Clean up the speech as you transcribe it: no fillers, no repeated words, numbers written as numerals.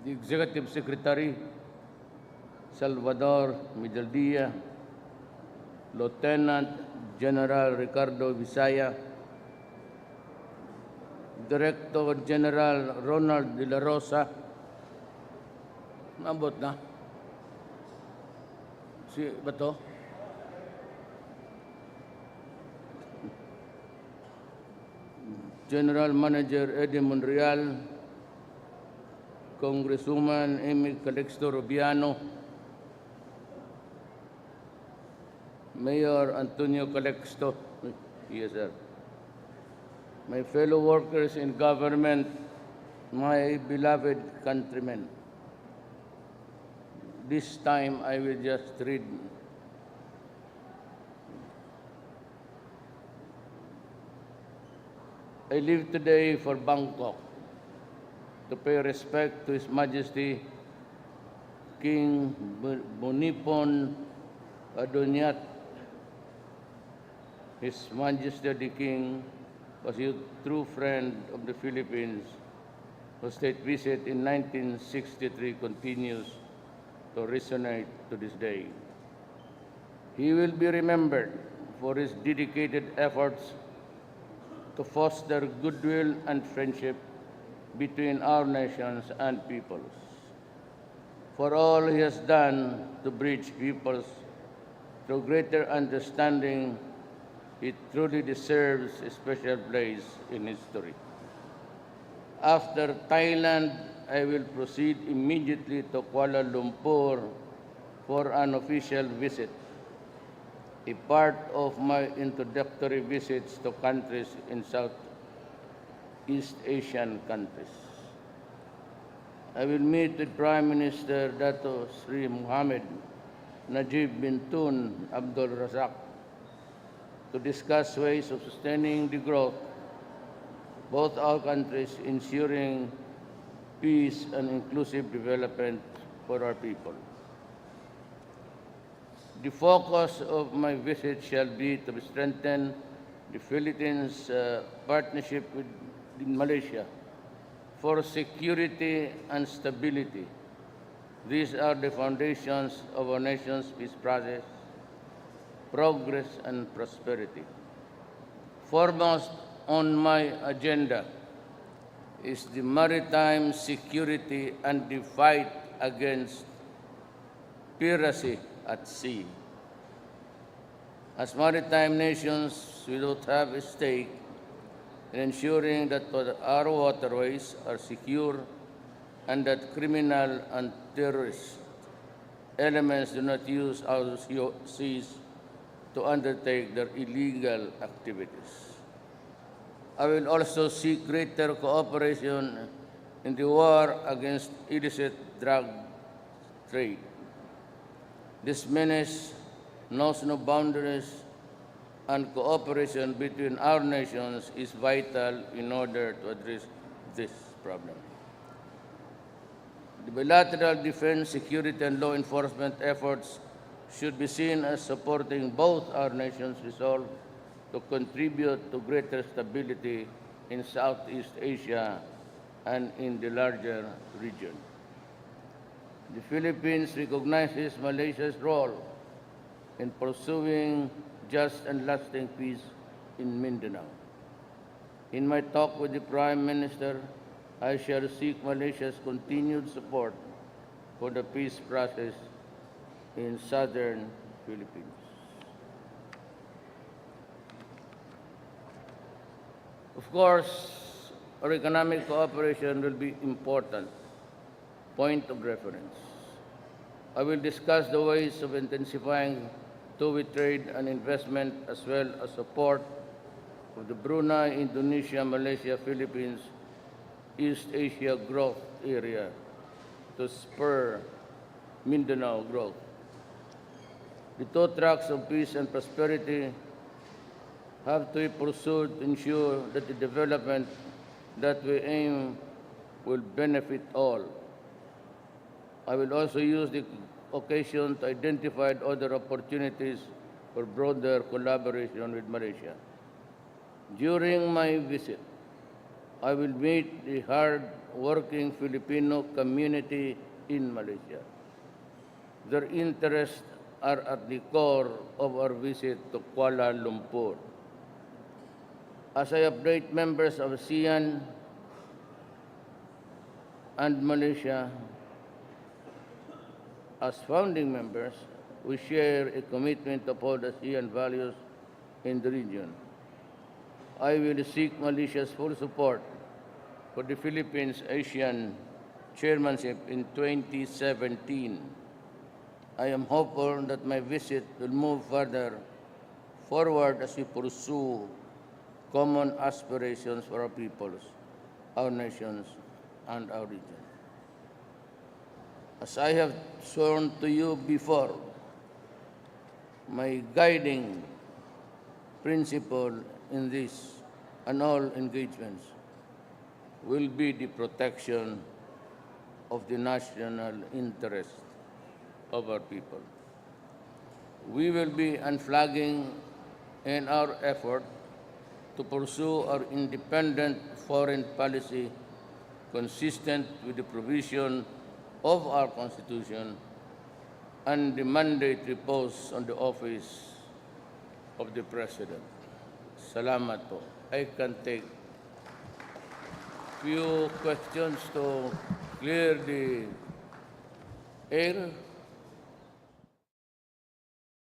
the Executive Secretary, Salvador Midaldia, Lieutenant General Ricardo Visaya, Director General Ronald de la Rosa, nabot na, si Bato, General Manager Eddie Monreal, Congresswoman Amy Calixto Rubiano, Mayor Antonio Calixto, yes sir, my fellow workers in government, my beloved countrymen. This time I will just read. I leave today for Bangkok to pay respect to His Majesty King Bonipon Adonyat. His Majesty the King was a true friend of the Philippines, whose state visit in 1963 continues to resonate to this day. He will be remembered for his dedicated efforts to foster goodwill and friendship between our nations and peoples. For all he has done to bridge peoples through greater understanding, he truly deserves a special place in history. After Thailand, I will proceed immediately to Kuala Lumpur for an official visit, a part of my introductory visits to countries in Southeast Asian countries. I will meet with Prime Minister Dato Sri Mohammed Najib bin Tun Abdul Razak to discuss ways of sustaining the growth of both our countries, ensuring peace and inclusive development for our people. The focus of my visit shall be to strengthen the Philippines' partnership with Malaysia for security and stability. These are the foundations of our nation's peace process, progress, and prosperity. Foremost on my agenda is the maritime security and the fight against piracy at sea. As maritime nations, we do have a stake in ensuring that our waterways are secure and that criminal and terrorist elements do not use our seas to undertake their illegal activities. I will also seek greater cooperation in the war against illicit drug trade. This menace knows no boundaries, and cooperation between our nations is vital in order to address this problem. The bilateral defense, security, and law enforcement efforts should be seen as supporting both our nations' resolve to contribute to greater stability in Southeast Asia and in the larger region. The Philippines recognizes Malaysia's role in pursuing just and lasting peace in Mindanao. In my talk with the Prime Minister, I shall seek Malaysia's continued support for the peace process in southern Philippines. Of course, our economic cooperation will be important point of reference. I will discuss the ways of intensifying two-way trade and investment as well as support of the Brunei, Indonesia, Malaysia, Philippines, East Asia growth area to spur Mindanao growth. The two tracks of peace and prosperity have to be pursued to ensure that the development that we aim will benefit all. I will also use the occasion to identify other opportunities for broader collaboration with Malaysia. During my visit, I will meet the working Filipino community in Malaysia. Their interests are at the core of our visit to Kuala Lumpur. As I update members of ASEAN and Malaysia, as founding members, we share a commitment to uphold ASEAN values in the region. I will seek Malaysia's full support for the Philippines ASEAN chairmanship in 2017. I am hopeful that my visit will move further forward as we pursue common aspirations for our peoples, our nations, and our region. As I have sworn to you before, my guiding principle in this and all engagements will be the protection of the national interest of our people. We will be unflagging in our effort to pursue our independent foreign policy consistent with the provision of our Constitution and the mandate reposed on the office of the President. Salamat po. I can take few questions to clear the air.